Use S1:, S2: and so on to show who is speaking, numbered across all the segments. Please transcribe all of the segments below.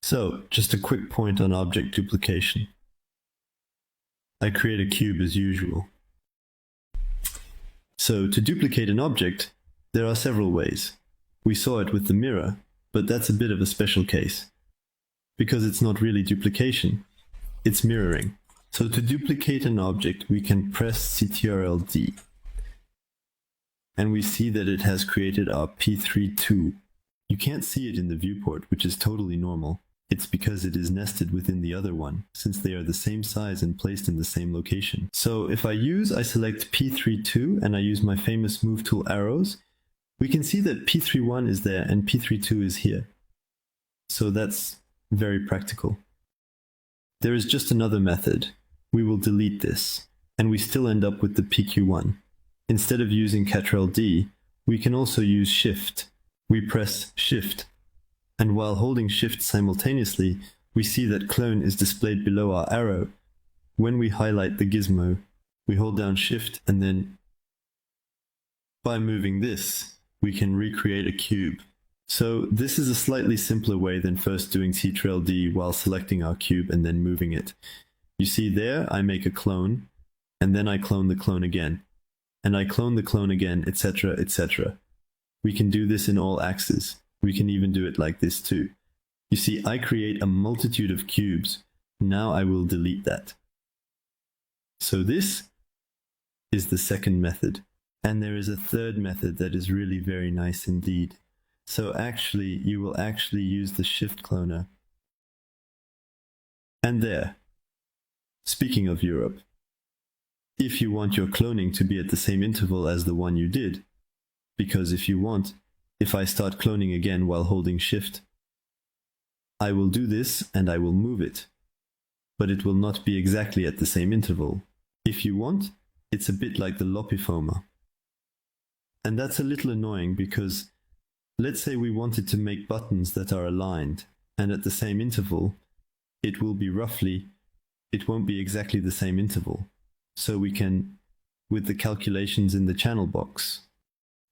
S1: So, just a quick point on object duplication. I create a cube as usual. So, to duplicate an object, there are several ways. We saw it with the mirror, but that's a bit of a special case. Because it's not really duplication, it's mirroring. So to duplicate an object, we can press Ctrl-D. And we see that it has created our P32. You can't see it in the viewport, which is totally normal. It's because it is nested within the other one, since they are the same size and placed in the same location. So if I select P32 and I use my famous move tool arrows, we can see that P31 is there and P32 is here. So that's very practical. There is just another method. We will delete this, and we still end up with the PQ1. Instead of using Ctrl-D, we can also use Shift. We press Shift, and while holding Shift simultaneously, we see that clone is displayed below our arrow. When we highlight the gizmo, we hold down Shift, and then by moving this, we can recreate a cube. So this is a slightly simpler way than first doing Ctrl-D while selecting our cube and then moving it. You see there, I make a clone, and then I clone the clone again, and I clone the clone again, etc., etc. We can do this in all axes. We can even do it like this too. You see, I create a multitude of cubes. Now I will delete that. So this is the second method. And there is a third method that is really very nice indeed. So actually, you will actually use the Shift cloner. And there. Speaking of Europe, if you want your cloning to be at the same interval as the one you did, because if I start cloning again while holding Shift, I will do this and I will move it, but it will not be exactly at the same interval. If you want, it's a bit like the lopifoma. And that's a little annoying because let's say we wanted to make buttons that are aligned and at the same interval, it won't be exactly the same interval. So we can, with the calculations in the channel box,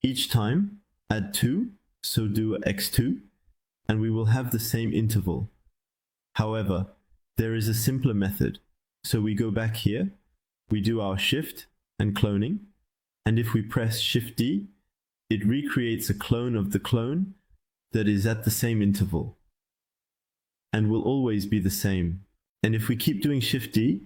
S1: each time add 2, so do x2, and we will have the same interval. However, there is a simpler method. So we go back here, we do our Shift and cloning, and if we press Shift-D, it recreates a clone of the clone that is at the same interval and will always be the same. And if we keep doing Shift-D,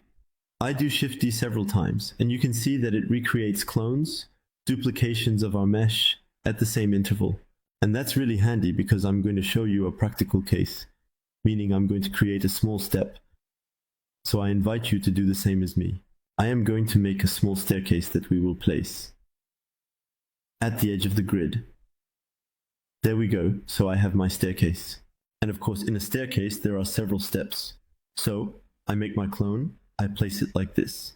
S1: I do Shift-D several times, and you can see that it recreates clones, duplications of our mesh at the same interval. And that's really handy because I'm going to show you a practical case, meaning I'm going to create a small step. So I invite you to do the same as me. I am going to make a small staircase that we will place at the edge of the grid. There we go, so I have my staircase. And of course, in a staircase, there are several steps. So I make my clone, I place it like this.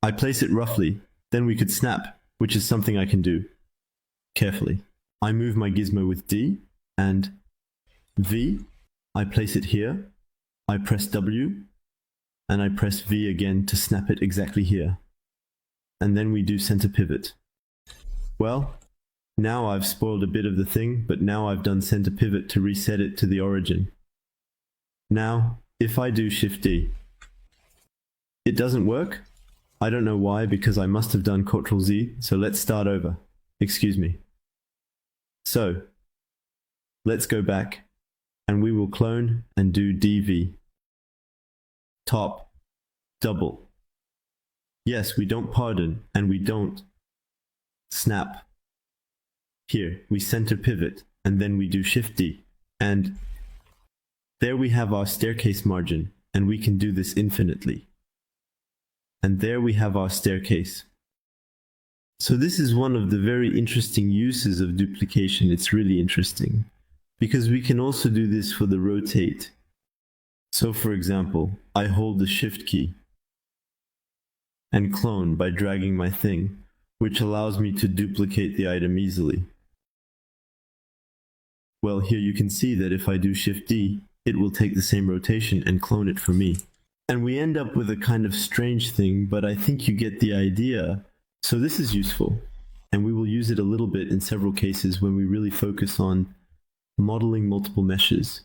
S1: I place it roughly, then we could snap, which is something I can do. Carefully. I move my gizmo with D, and V, I place it here, I press W, and I press V again to snap it exactly here. And then we do center pivot. Well, now I've spoiled a bit of the thing, but now I've done center pivot to reset it to the origin. Now, if I do Shift-D, it doesn't work. I don't know why, because I must have done Ctrl-Z, so let's start over. Excuse me. So, let's go back, and we will clone and do DV. Top, double. Yes, we don't pardon, and we don't snap. Here, we center pivot, and then we do Shift-D. And there we have our staircase margin, and we can do this infinitely. And there we have our staircase. So this is one of the very interesting uses of duplication. It's really interesting, because we can also do this for the rotate. So for example, I hold the Shift key and clone by dragging my thing, which allows me to duplicate the item easily. Well, here you can see that if I do Shift-D, it will take the same rotation and clone it for me. And we end up with a kind of strange thing, but I think you get the idea. So this is useful, and we will use it a little bit in several cases when we really focus on modeling multiple meshes.